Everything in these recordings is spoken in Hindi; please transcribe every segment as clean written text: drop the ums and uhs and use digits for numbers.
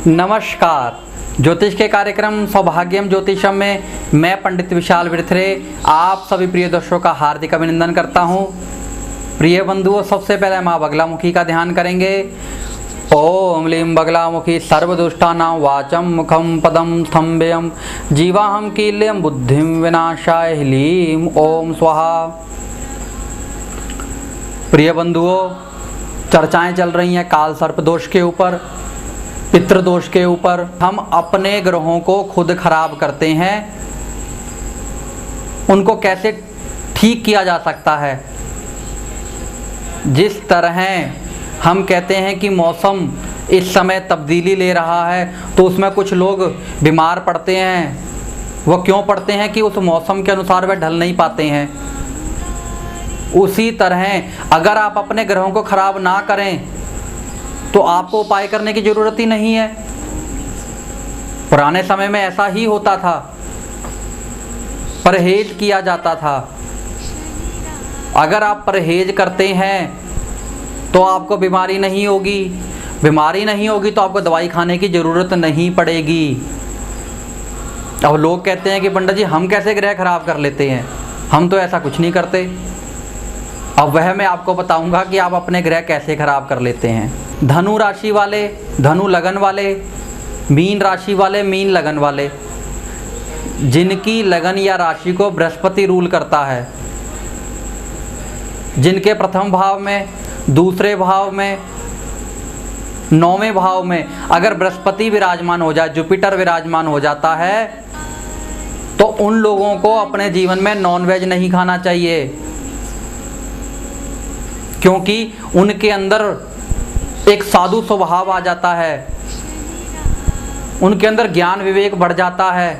नमस्कार। ज्योतिष के कार्यक्रम सौभाग्यम ज्योतिषम में मैं पंडित विशाल विरथरे आप सभी प्रिय दर्शकों का हार्दिक अभिनंदन करता हूं। प्रिय बंधुओं, सबसे पहले हम बगलामुखी का ध्यान करेंगे। ओम लीं बगलामुखी सर्वदुष्टानां वाचम मुखम पदम स्तंभयम जीवाहम कील्यम बुद्धिम विनाशाय ह्लीं ओम स्वाहा। प्रिय बंधुओं, चर्चाएं चल रही हैं काल सर्प दोष के ऊपर, पितृदोष के ऊपर। हम अपने ग्रहों को खुद खराब करते हैं, उनको कैसे ठीक किया जा सकता है। जिस तरह हम कहते हैं कि मौसम इस समय तब्दीली ले रहा है तो उसमें कुछ लोग बीमार पड़ते हैं। वो क्यों पड़ते हैं कि उस मौसम के अनुसार वे ढल नहीं पाते हैं। उसी तरह अगर आप अपने ग्रहों को खराब ना करें तो आपको उपाय करने की जरूरत ही नहीं है। पुराने समय में ऐसा ही होता था, परहेज किया जाता था। अगर आप परहेज करते हैं तो आपको बीमारी नहीं होगी, बीमारी नहीं होगी तो आपको दवाई खाने की जरूरत नहीं पड़ेगी। अब लोग कहते हैं कि पंडित जी हम कैसे ग्रह खराब कर लेते हैं, हम तो ऐसा कुछ नहीं करते। अब वह मैं आपको बताऊंगा कि आप अपने ग्रह कैसे खराब कर लेते हैं। धनु राशि वाले, धनु लगन वाले, मीन राशि वाले, मीन लगन वाले, जिनकी लगन या राशि को बृहस्पति रूल करता है, जिनके प्रथम भाव में, दूसरे भाव में, नौवें भाव में अगर बृहस्पति विराजमान हो जाए, जुपिटर विराजमान हो जाता है, तो उन लोगों को अपने जीवन में नॉनवेज नहीं खाना चाहिए, क्योंकि उनके अंदर एक साधु स्वभाव आ जाता है, उनके अंदर ज्ञान विवेक बढ़ जाता है।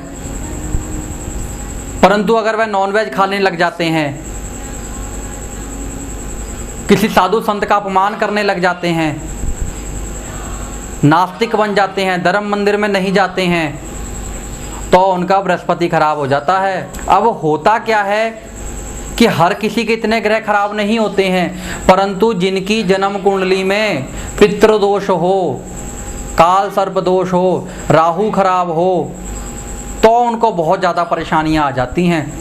परंतु अगर वह नॉनवेज खाने लग जाते हैं, किसी साधु संत का अपमान करने लग जाते हैं, नास्तिक बन जाते हैं, धर्म मंदिर में नहीं जाते हैं, तो उनका बृहस्पति खराब हो जाता है। अब होता क्या है कि हर किसी के इतने ग्रह खराब नहीं होते हैं, परंतु जिनकी जन्म कुंडली में पितृदोष हो, काल सर्प दोष हो, राहु खराब हो, तो उनको बहुत ज़्यादा परेशानियां आ जाती हैं।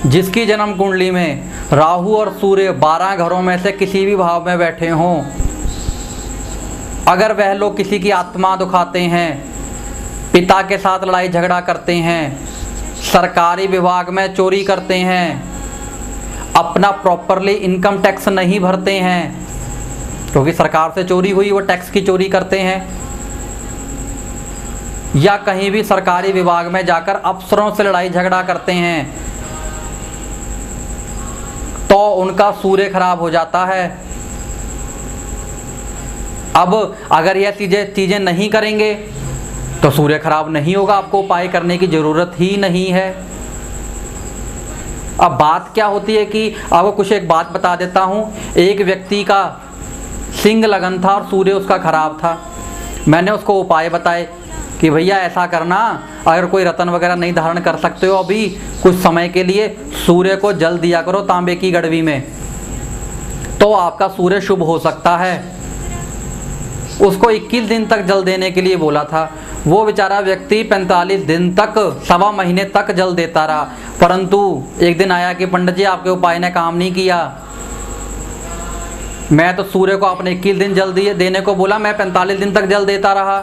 जिसकी जन्म कुंडली में राहु और सूर्य 12 घरों में से किसी भी भाव में बैठे हों, अगर वह लोग किसी की आत्मा दुखाते हैं, पिता के साथ लड़ाई झगड़ा करते हैं, सरकारी विभाग में चोरी करते हैं, अपना प्रॉपरली इनकम टैक्स नहीं भरते हैं, क्योंकि सरकार से चोरी हुई, वो टैक्स की चोरी करते हैं, या कहीं भी सरकारी विभाग में जाकर अफसरों से लड़ाई झगड़ा करते हैं, तो उनका सूर्य खराब हो जाता है। अब अगर यह चीजें नहीं करेंगे तो सूर्य खराब नहीं होगा, आपको उपाय करने की जरूरत ही नहीं है। अब बात क्या होती है कि आपको कुछ एक बात बता देता हूं। एक व्यक्ति का सिंह लगन था और सूर्य उसका खराब था। मैंने उसको उपाय बताए कि भैया ऐसा करना, अगर कोई रत्न वगैरह नहीं धारण कर सकते हो अभी कुछ समय के लिए, सूर्य को जल दिया करो तांबे की गड़वी में, तो आपका सूर्य शुभ हो सकता है। उसको 21 दिन तक जल देने के लिए बोला था। वो बेचारा व्यक्ति 45 दिन तक, सवा महीने तक जल देता रहा, परंतु एक दिन आया कि पंडित जी आपके उपाय ने काम नहीं किया। मैं तो सूर्य को आपने 21 दिन जल देने को बोला, मैं 45 दिन तक जल देता रहा,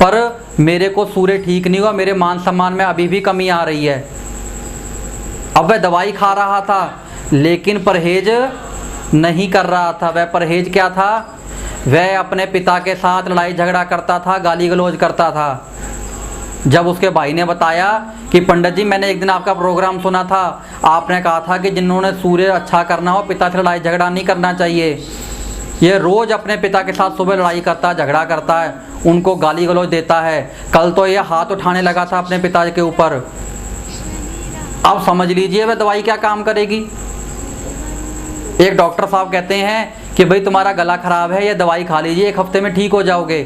पर मेरे को सूर्य ठीक नहीं हुआ, मेरे मान सम्मान में अभी भी कमी आ रही है। अब वह दवाई खा रहा था लेकिन परहेज नहीं कर रहा था। वह परहेज क्या था? वह अपने पिता के साथ लड़ाई झगड़ा करता था, गाली गलौज करता था। जब उसके भाई ने बताया कि पंडित जी मैंने एक दिन आपका प्रोग्राम सुना था, आपने कहा था कि जिन्होंने सूर्य अच्छा करना हो पिता से लड़ाई झगड़ा नहीं करना चाहिए, ये रोज अपने पिता के साथ सुबह लड़ाई करता है, झगड़ा करता है, उनको गाली गलौज देता है, कल तो ये हाथ उठाने लगा था अपने पिता के ऊपर। अब समझ लीजिए वह दवाई क्या काम करेगी। एक डॉक्टर साहब कहते हैं कि भाई तुम्हारा गला खराब है, ये दवाई खा लीजिए, 1 हफ्ते में ठीक हो जाओगे।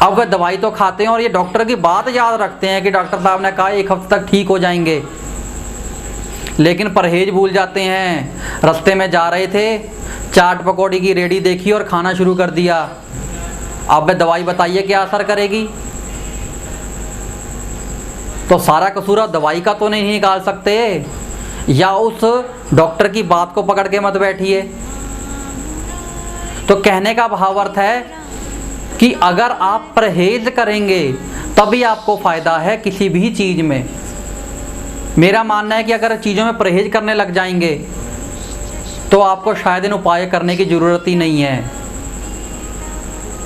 अब वह दवाई तो खाते हैं और ये डॉक्टर की बात याद रखते हैं कि डॉक्टर साहब ने कहा 1 हफ्ते तक ठीक हो जाएंगे, लेकिन परहेज भूल जाते हैं। रास्ते में जा रहे थे, चाट पकौड़ी की रेडी देखी और खाना शुरू कर दिया। अब दवाई बताइए क्या असर करेगी? तो सारा कसूर आप दवाई का तो नहीं निकाल सकते, या उस डॉक्टर की बात को पकड़ के मत बैठिए। तो कहने का भाव अर्थ है कि अगर आप परहेज करेंगे तभी आपको फ़ायदा है किसी भी चीज़ में। मेरा मानना है कि अगर चीज़ों में परहेज करने लग जाएंगे तो आपको शायद इन उपाय करने की ज़रूरत ही नहीं है।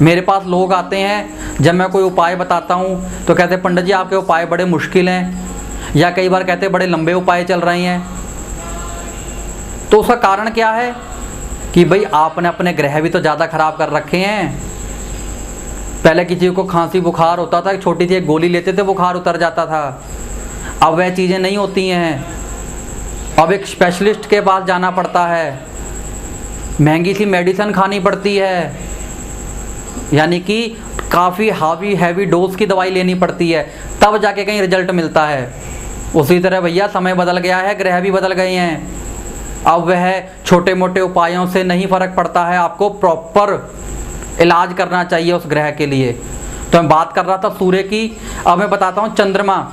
मेरे पास लोग आते हैं, जब मैं कोई उपाय बताता हूँ तो कहते हैं पंडित जी आपके उपाय बड़े मुश्किल हैं, या कई बार कहते हैं बड़े लंबे उपाय चल रहे हैं। तो उसका कारण क्या है कि भाई आपने अपने ग्रह भी तो ज़्यादा ख़राब कर रखे हैं। पहले किसी को खांसी बुखार होता था, छोटी सी एक गोली लेते थे बुखार उतर जाता था। अब वह चीज़ें नहीं होती हैं, अब एक स्पेशलिस्ट के पास जाना पड़ता है, महंगी सी मेडिसिन खानी पड़ती है, यानी कि काफ़ी हैवी डोज की दवाई लेनी पड़ती है, तब जाके कहीं रिजल्ट मिलता है। उसी तरह भैया समय बदल गया है, ग्रह भी बदल गए हैं। अब वह छोटे मोटे उपायों से नहीं फ़र्क पड़ता है, आपको प्रॉपर इलाज करना चाहिए उस ग्रह के लिए। तो मैं बात कर रहा था सूर्य की, अब मैं बताता हूँ चंद्रमा।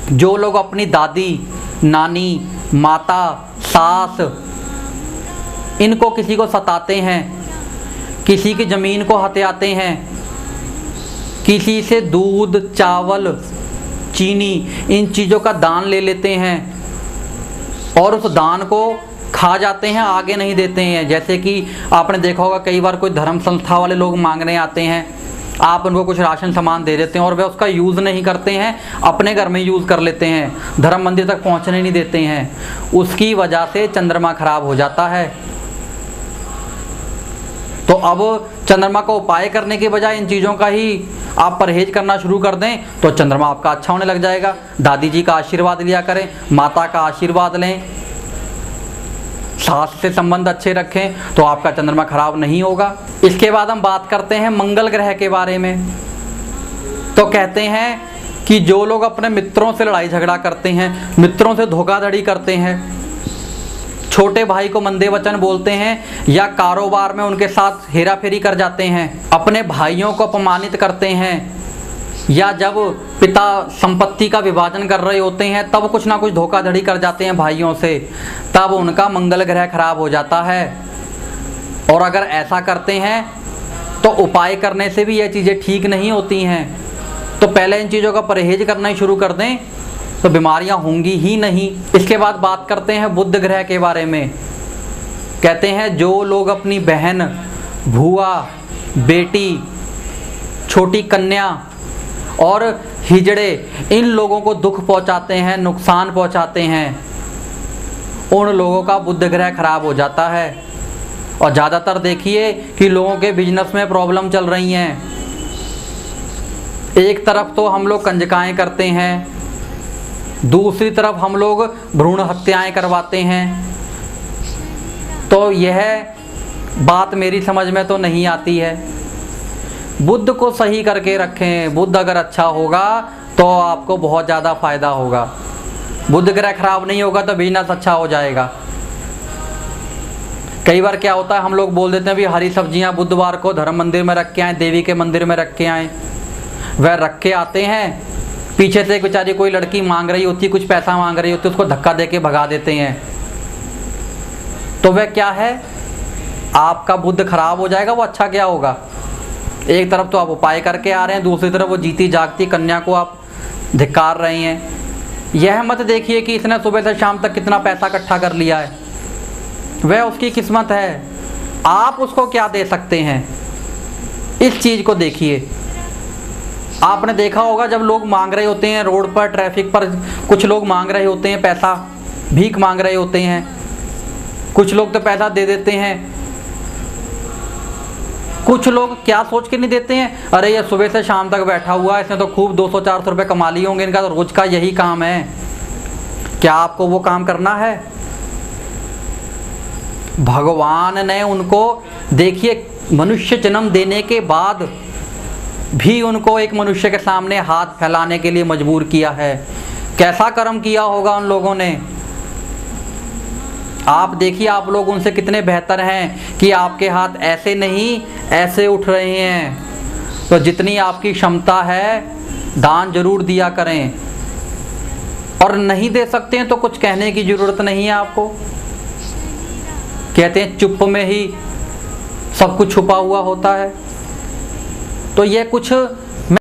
जो लोग अपनी दादी, नानी, माता, सास, इनको किसी को सताते हैं, किसी की ज़मीन को हत्याते हैं, किसी से दूध, चावल, चीनी, इन चीज़ों का दान ले लेते हैं और उस दान को खा जाते हैं, आगे नहीं देते हैं। जैसे कि आपने देखा होगा कई बार कोई धर्म संस्था वाले लोग मांगने आते हैं, आप उनको कुछ राशन सामान दे देते हैं और वे उसका यूज़ नहीं करते हैं, अपने घर में यूज़ कर लेते हैं, धर्म मंदिर तक पहुंचने नहीं देते हैं। उसकी वजह से चंद्रमा खराब हो जाता है। तो अब चंद्रमा को उपाय करने के बजाय इन चीज़ों का ही आप परहेज करना शुरू कर दें तो चंद्रमा आपका अच्छा होने लग जाएगा। दादी जी का आशीर्वाद लिया करें, माता का आशीर्वाद लें, सास से संबंध अच्छे रखें तो आपका चंद्रमा खराब नहीं होगा। इसके बाद हम बात करते हैं मंगल ग्रह के बारे में। तो कहते हैं कि जो लोग अपने मित्रों से लड़ाई झगड़ा करते हैं, मित्रों से धोखाधड़ी करते हैं, छोटे भाई को मंदे वचन बोलते हैं, या कारोबार में उनके साथ हेरा फेरी कर जाते हैं, अपने भाइयों को अपमानित करते हैं, या जब पिता संपत्ति का विभाजन कर रहे होते हैं तब कुछ ना कुछ धोखाधड़ी कर जाते हैं भाइयों से, तब उनका मंगल ग्रह खराब हो जाता है। और अगर ऐसा करते हैं तो उपाय करने से भी ये चीज़ें ठीक नहीं होती हैं। तो पहले इन चीज़ों का परहेज करना ही शुरू कर दें तो बीमारियां होंगी ही नहीं। इसके बाद बात करते हैं बुध ग्रह के बारे में। कहते हैं जो लोग अपनी बहन, भूआ, बेटी, छोटी कन्या और हिजड़े, इन लोगों को दुख पहुंचाते हैं, नुकसान पहुंचाते हैं, उन लोगों का बुध ग्रह खराब हो जाता है। और ज़्यादातर देखिए कि लोगों के बिजनेस में प्रॉब्लम चल रही हैं। एक तरफ तो हम लोग कंजकाएँ करते हैं, दूसरी तरफ हम लोग भ्रूण हत्याएं करवाते हैं। तो यह बात मेरी समझ में तो नहीं आती है। बुध को सही करके रखें, बुध अगर अच्छा होगा तो आपको बहुत ज़्यादा फ़ायदा होगा। बुध ग्रह खराब नहीं होगा तो बिजनेस अच्छा हो जाएगा। कई बार क्या होता है, हम लोग बोल देते हैं भी हरी सब्जियां बुधवार को धर्म मंदिर में रख के आएँ, देवी के मंदिर में रख के आएँ। वह रख के आते हैं, पीछे से एक बेचारी कोई लड़की मांग रही होती, कुछ पैसा मांग रही होती, उसको धक्का दे के भगा देते हैं। तो वह क्या है, आपका बुध खराब हो जाएगा। वो अच्छा क्या होगा? एक तरफ तो आप उपाय करके आ रहे हैं, दूसरी तरफ वो जीती जागती कन्या को आप धिक्कार रहे हैं। यह मत देखिए कि इसने सुबह से शाम तक कितना पैसा इकट्ठा कर लिया है, वह उसकी किस्मत है, आप उसको क्या दे सकते हैं, इस चीज़ को देखिए। आपने देखा होगा जब लोग मांग रहे होते हैं रोड पर, ट्रैफिक पर, कुछ लोग मांग रहे होते हैं पैसा, भीख मांग रहे होते हैं, कुछ लोग तो पैसा दे देते हैं, कुछ लोग क्या सोच के नहीं देते हैं, अरे ये सुबह से शाम तक बैठा हुआ है, इसने तो खूब 200-400 रुपये कमा लिए होंगे, इनका तो रोज का यही काम है। क्या आपको वो काम करना है? भगवान ने उनको, देखिए, मनुष्य जन्म देने के बाद भी उनको एक मनुष्य के सामने हाथ फैलाने के लिए मजबूर किया है। कैसा कर्म किया होगा उन लोगों ने। आप देखिए आप लोग उनसे कितने बेहतर हैं कि आपके हाथ ऐसे नहीं ऐसे उठ रहे हैं। तो जितनी आपकी क्षमता है दान जरूर दिया करें, और नहीं दे सकते हैं तो कुछ कहने की ज़रूरत नहीं है आपको। कहते हैं चुप में ही सब कुछ छुपा हुआ होता है। तो ये कुछ